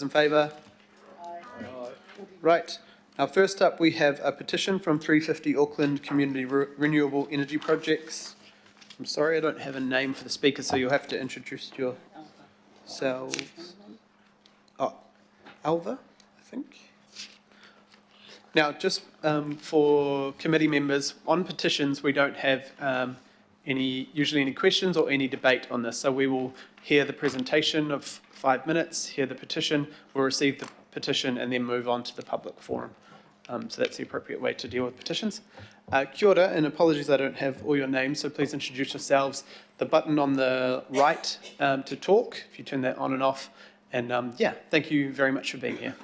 In favour? Right. Now, first up, we have a petition from 350 Auckland Community Renewable Energy Projects. I'm sorry, I don't have a name for the speaker, so you'll have to introduce yourselves. Oh, Alva, I think. Now, just for committee members, on petitions, we don't have usually any questions or any debate on this. So we will hear the presentation of 5 minutes, hear the petition, we'll receive the petition and then move on to the public forum. So that's the appropriate way to deal with petitions. Kia ora, and apologies I don't have all your names, so please introduce yourselves. The button on the right to talk, if you turn that on and off. And yeah, thank you very much for being here.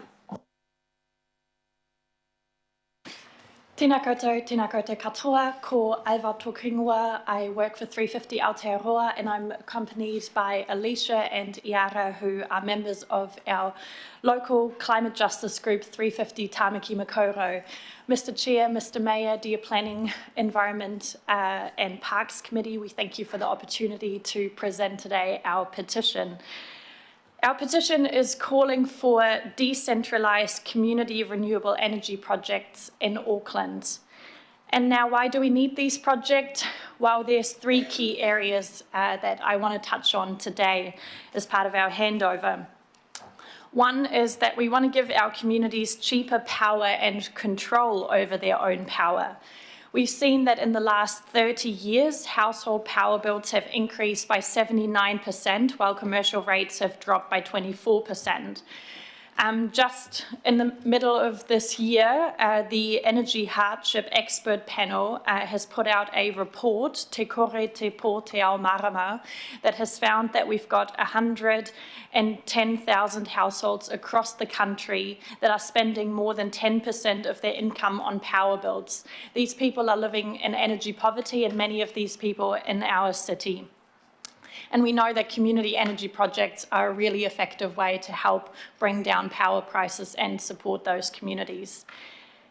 Tēnā koutou katoa, ko Alva Tokingua. I work for 350 Aotearoa and I'm accompanied by Alicia and Iara, who are members of our local climate justice group 350 Tāmaki Makaurau. Mr Chair, Mr Mayor, dear Planning, Environment and Parks Committee, we thank you for the opportunity to present today our petition. Our petition is calling for decentralised community renewable energy projects in Auckland. And now, why do we need these projects? Well, there's 3 key areas that I want to touch on today as part of our handover. One is that we want to give our communities cheaper power and control over their own power. We've seen that in the last 30 years, household power bills have increased by 79%, while commercial rates have dropped by 24%. Just in the middle of this year, the Energy Hardship Expert Panel has put out a report, Te Kore Te Pō Te Ao Marama, that has found that we've got 110,000 households across the country that are spending more than 10% of their income on power bills. These people are living in energy poverty, and many of these people in our city. And we know that community energy projects are a really effective way to help bring down power prices and support those communities.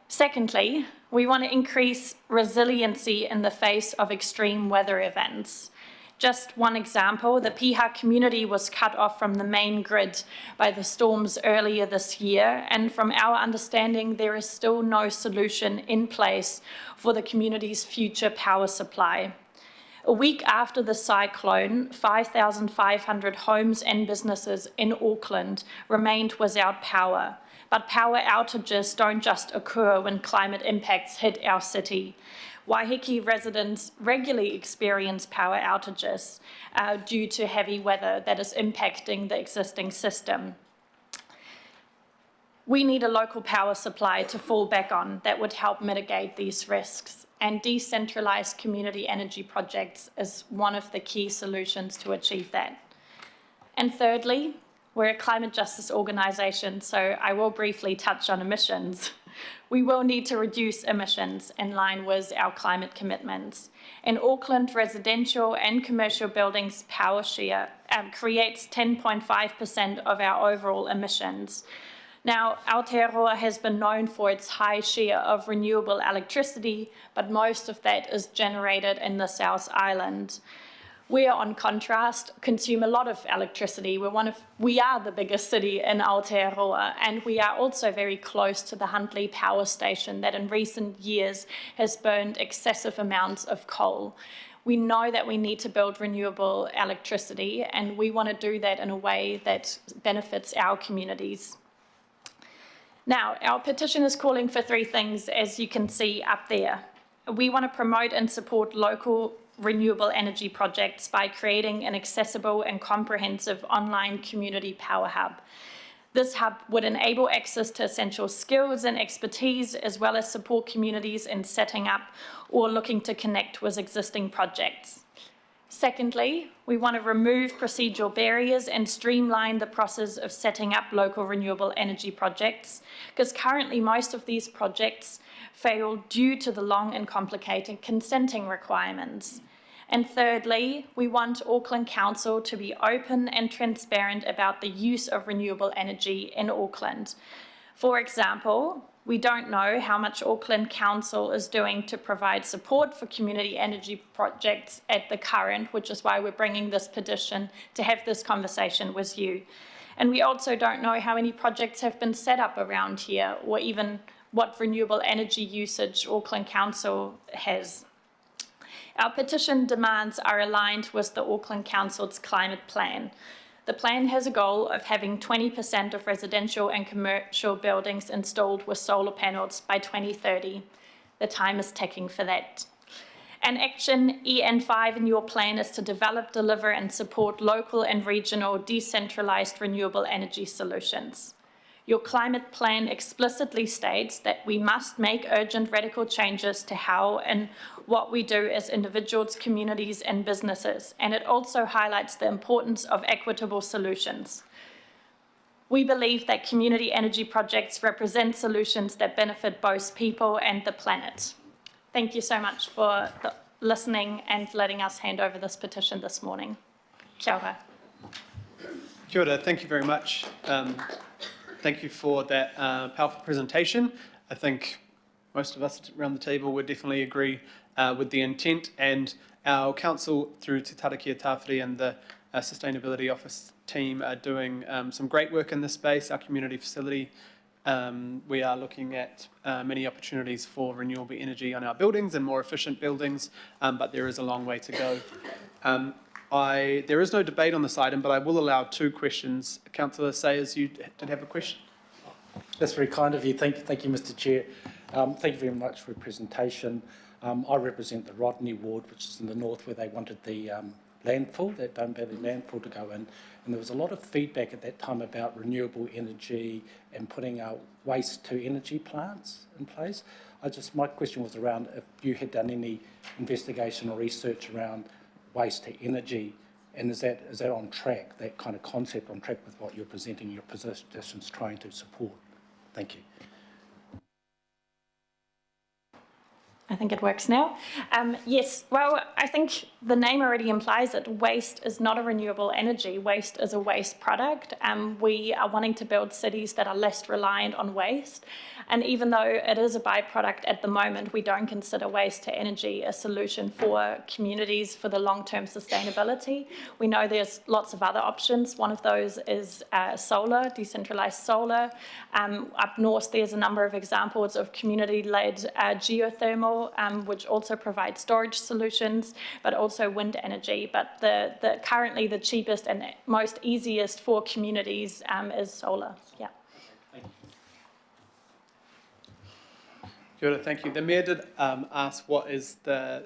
Secondly, we want to increase resiliency in the face of extreme weather events. Just one example, the Piha community was cut off from the main grid by the storms earlier this year, and from our understanding, there is still no solution in place for the community's future power supply. A week after the cyclone, 5,500 homes and businesses in Auckland remained without power. But power outages don't just occur when climate impacts hit our city. Waiheke residents regularly experience power outages due to heavy weather that is impacting the existing system. We need a local power supply to fall back on that would help mitigate these risks, and decentralised community energy projects is one of the key solutions to achieve that. And thirdly, we're a climate justice organisation, so I will briefly touch on emissions. We will need to reduce emissions in line with our climate commitments. In Auckland, residential and commercial buildings power share creates 10.5% of our overall emissions. Now, Aotearoa has been known for its high share of renewable electricity, but most of that is generated in the South Island. We, on contrast, consume a lot of electricity. We are the biggest city in Aotearoa, and we are also very close to the Huntly Power Station that in recent years has burned excessive amounts of coal. We know that we need to build renewable electricity, and we want to do that in a way that benefits our communities. Now, our petition is calling for 3 things, as you can see up there. We want to promote and support local renewable energy projects by creating an accessible and comprehensive online community power hub. This hub would enable access to essential skills and expertise, as well as support communities in setting up or looking to connect with existing projects. Secondly, we want to remove procedural barriers and streamline the process of setting up local renewable energy projects, because currently most of these projects fail due to the long and complicated consenting requirements. And thirdly, we want Auckland Council to be open and transparent about the use of renewable energy in Auckland. For example, we don't know how much Auckland Council is doing to provide support for community energy projects at the current, which is why we're bringing this petition to have this conversation with you. And we also don't know how many projects have been set up around here, or even what renewable energy usage Auckland Council has. Our petition demands are aligned with the Auckland Council's climate plan. The plan has a goal of having 20% of residential and commercial buildings installed with solar panels by 2030. The time is ticking for that. And action EN5 in your plan is to develop, deliver and support local and regional decentralised renewable energy solutions. Your climate plan explicitly states that we must make urgent radical changes to how and what we do as individuals, communities and businesses, and it also highlights the importance of equitable solutions. We believe that community energy projects represent solutions that benefit both people and the planet. Thank you so much for listening and letting us hand over this petition this morning. Kia ora. Kia ora, thank you very much. Thank you for that powerful presentation. I think most of us around the table would definitely agree with the intent, and our council through Te Tarakia Tāwhiri and the Sustainability Office team are doing some great work in this space. Our community facility, we are looking at many opportunities for renewable energy on our buildings and more efficient buildings, but there is a long way to go. There is no debate on this item, but I will allow 2 questions. Councillor Sayers, you did have a question? That's very kind of you. Thank you, Mr. Chair. Thank you very much for your presentation. I represent the Rodney ward, which is in the north, where they wanted the landfill, that Dome Valley landfill, to go in. And there was a lot of feedback at that time about renewable energy and putting our waste to energy plants in place. My question was around if you had done any investigation or research around waste to energy, and is that on track, that kind of concept on track with what you're presenting, your positions trying to support? Thank you. I think it works now. Yes, well, I think the name already implies it. Waste is not a renewable energy. Waste is a waste product. We are wanting to build cities that are less reliant on waste. And even though it is a byproduct at the moment, we don't consider waste to energy a solution for communities for the long-term sustainability. We know there's lots of other options. One of those is solar, decentralised solar. Up north, there's a number of examples of community-led geothermal, which also provides storage solutions, but also wind energy. But currently the cheapest and most easiest for communities is solar. Yeah. Kia ora, thank you. The Mayor did ask what is the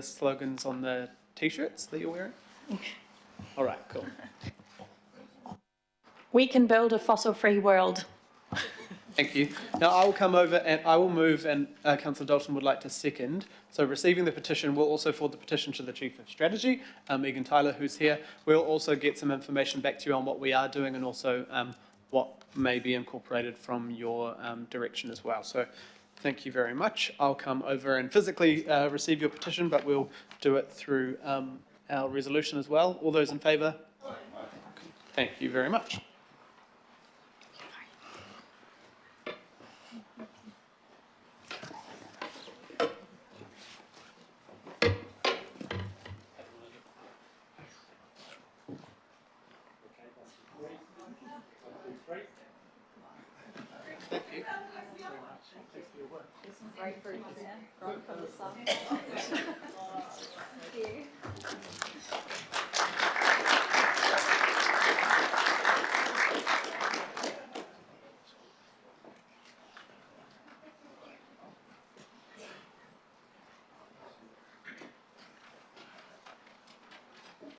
slogans on the T-shirts that you're wearing? All right, cool. We can build a fossil-free world. Thank you. Now I will come over and I will move, and Councillor Dalton would like to second. So receiving the petition, we'll also forward the petition to the Chief of Strategy, Megan Tyler, who's here. We'll also get some information back to you on what we are doing and also what may be incorporated from your direction as well. So thank you very much. I'll come over and physically receive your petition, but we'll do it through our resolution as well. All those in favour? Thank you very much. Great fruit here, right from the sun. Thank you.